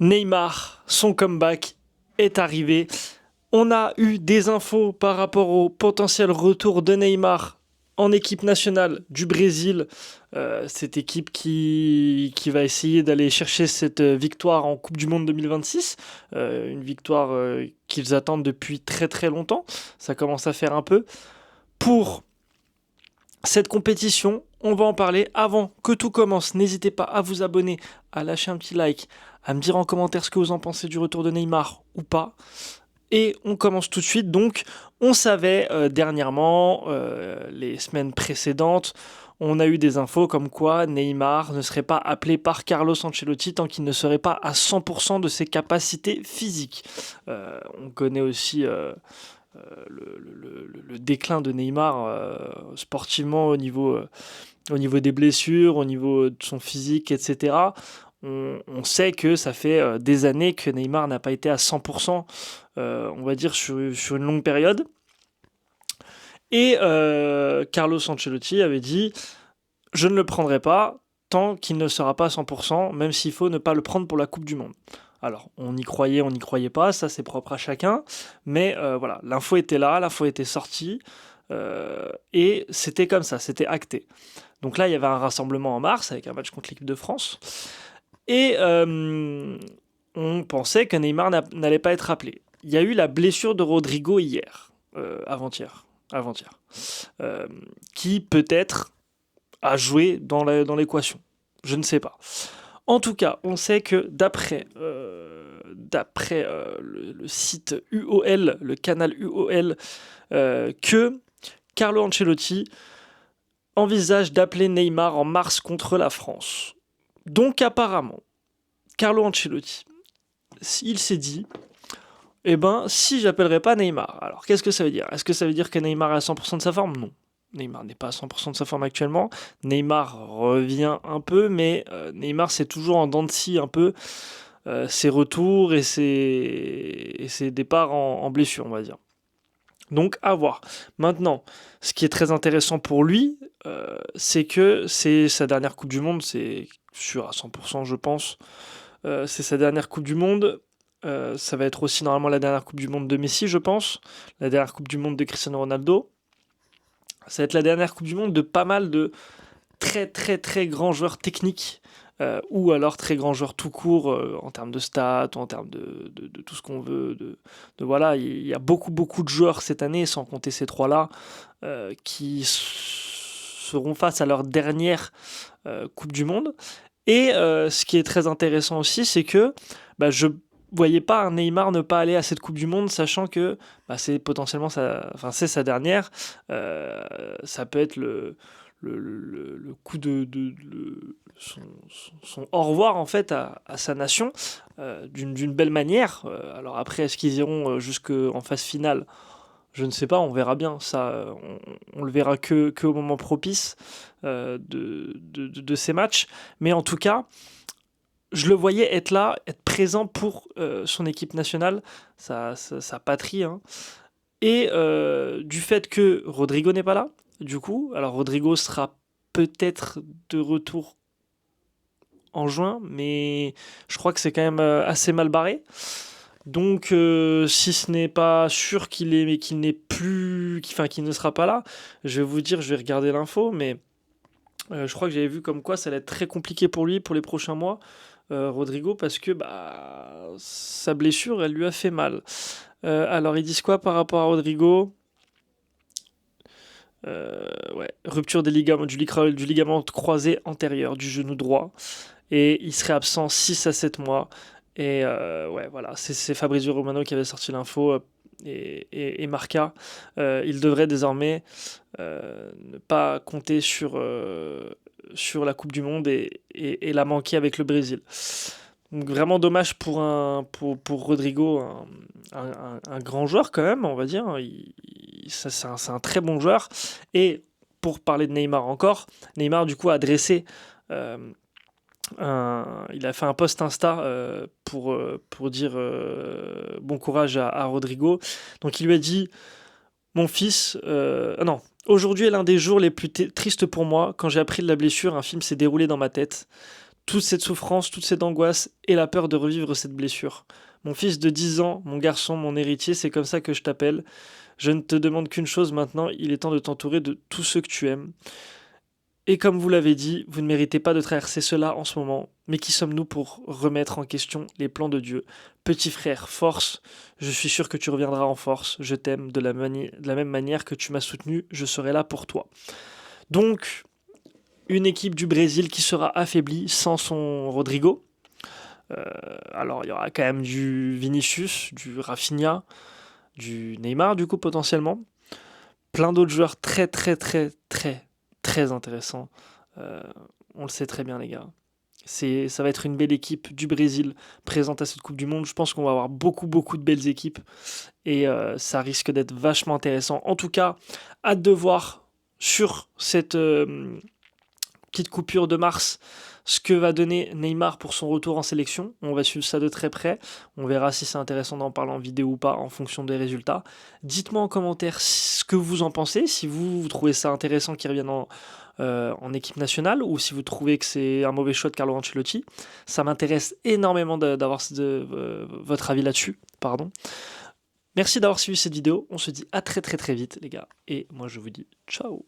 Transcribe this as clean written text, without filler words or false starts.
Neymar, son comeback est arrivé. On a eu des infos par rapport au potentiel retour de Neymar en équipe nationale du Brésil. Cette équipe qui va essayer d'aller chercher cette victoire en Coupe du Monde 2026. Une victoire qu'ils attendent depuis très très longtemps. Ça commence à faire un peu. Pour cette compétition, on va en parler avant que tout commence. N'hésitez pas à vous abonner, à lâcher un petit like, à me dire en commentaire ce que vous en pensez du retour de Neymar ou pas. Et on commence tout de suite. Donc, on savait dernièrement, les semaines précédentes, on a eu des infos comme quoi Neymar ne serait pas appelé par Carlo Ancelotti tant qu'il ne serait pas à 100% de ses capacités physiques. On connaît aussi le déclin de Neymar sportivement au niveau des blessures, au niveau de son physique, etc. On sait que ça fait des années que Neymar n'a pas été à 100%, on va dire, sur une longue période. Et Carlos Ancelotti avait dit « Je ne le prendrai pas tant qu'il ne sera pas à 100%, même s'il faut ne pas le prendre pour la Coupe du Monde. » Alors, on y croyait, on n'y croyait pas, ça c'est propre à chacun, mais voilà, l'info était là, l'info était sortie, et c'était comme ça, c'était acté. Donc là, il y avait un rassemblement en mars avec un match contre l'équipe de France, et on pensait que Neymar n'allait pas être appelé. Il y a eu la blessure de Rodrigo hier, avant-hier, qui peut-être a joué dans l'équation. Je ne sais pas. En tout cas, on sait que d'après le site UOL, le canal UOL, que Carlo Ancelotti envisage d'appeler Neymar en mars contre la France. Donc apparemment, Carlo Ancelotti, il s'est dit, eh ben, si j'appellerai pas Neymar, alors qu'est-ce que ça veut dire ? Est-ce que ça veut dire que Neymar est à 100% de sa forme ? Non. Neymar n'est pas à 100% de sa forme actuellement. Neymar revient un peu, mais Neymar c'est toujours en dents de scie un peu ses retours et ses départs en blessure, on va dire. Donc à voir. Maintenant, ce qui est très intéressant pour lui, c'est que c'est sa dernière Coupe du Monde, c'est sûr à 100% je pense. C'est sa dernière Coupe du Monde. Ça va être aussi normalement la dernière Coupe du Monde de Messi, je pense. La dernière Coupe du Monde de Cristiano Ronaldo. Ça va être la dernière Coupe du Monde de pas mal de très très très grands joueurs techniques ou alors très grands joueurs tout court en termes de stats, en termes de tout ce qu'on veut. Voilà, il y a beaucoup de joueurs cette année, sans compter ces trois-là, qui seront face à leur dernière Coupe du Monde. Et ce qui est très intéressant aussi, c'est que je voyais pas un Neymar ne pas aller à cette Coupe du Monde, sachant que c'est potentiellement c'est sa dernière. Ça peut être le coup son au revoir en fait à sa nation d'une belle manière. Alors après, est-ce qu'ils iront jusqu'en phase finale ? Je ne sais pas, on verra bien. Ça, on le verra que au moment propice de ces matchs. Mais en tout cas, je le voyais être là, être présent pour son équipe nationale, sa patrie. Hein. Et du fait que Rodrigo n'est pas là, du coup, alors Rodrigo sera peut-être de retour en juin, mais je crois que c'est quand même assez mal barré. Donc, si ce n'est pas sûr qu'il n'est plus, qu'il ne sera pas là, je vais vous dire, je vais regarder l'info, mais je crois que j'avais vu comme quoi ça allait être très compliqué pour lui pour les prochains mois, Rodrigo, parce que sa blessure, elle lui a fait mal. Alors, ils disent quoi par rapport à Rodrigo ? Rupture du ligament croisé antérieur du genou droit. Et il serait absent 6 à 7 mois. Et voilà, c'est Fabrizio Romano qui avait sorti l'info et Marca. Il devrait désormais ne pas compter sur la Coupe du Monde et la manquer avec le Brésil. Donc vraiment dommage pour Rodrigo, un grand joueur quand même, on va dire. C'est un très bon joueur. Et pour parler de Neymar encore, Neymar du coup a dressé il a fait un post Insta pour dire bon courage à Rodrigo. Donc il lui a dit mon fils, non, aujourd'hui est l'un des jours les plus tristes pour moi. Quand j'ai appris de la blessure, un film s'est déroulé dans ma tête. toute cette souffrance, toute cette angoisse et la peur de revivre cette blessure. Mon fils de 10 ans, mon garçon, mon héritier, c'est comme ça que je t'appelle. Je ne te demande qu'une chose maintenant, il est temps de t'entourer de tous ceux que tu aimes. Et comme vous l'avez dit, vous ne méritez pas de traverser cela en ce moment, mais qui sommes-nous pour remettre en question les plans de Dieu? Petit frère, force, je suis sûr que tu reviendras en force, je t'aime de la même manière que tu m'as soutenu, je serai là pour toi. Donc, une équipe du Brésil qui sera affaiblie sans son Rodrigo. Euh, alors, il y aura quand même du Vinicius, du Rafinha, du Neymar, du coup, potentiellement. Plein d'autres joueurs très, très, très, très, très intéressants. Euh, on le sait très bien, les gars. Ça va être une belle équipe du Brésil présente à cette Coupe du Monde. Je pense qu'on va avoir beaucoup, beaucoup de belles équipes et ça risque d'être vachement intéressant. En tout cas, hâte de voir sur cette petite coupure de mars ce que va donner Neymar pour son retour en sélection. On va suivre ça de très près. On verra si c'est intéressant d'en parler en vidéo ou pas en fonction des résultats. Dites-moi en commentaire ce que vous en pensez, si vous trouvez ça intéressant qu'il revienne en équipe nationale ou si vous trouvez que c'est un mauvais choix de Carlo Ancelotti. Ça m'intéresse énormément d'avoir votre avis là-dessus. Pardon. Merci d'avoir suivi cette vidéo. On se dit à très très très vite les gars. Et moi je vous dis ciao.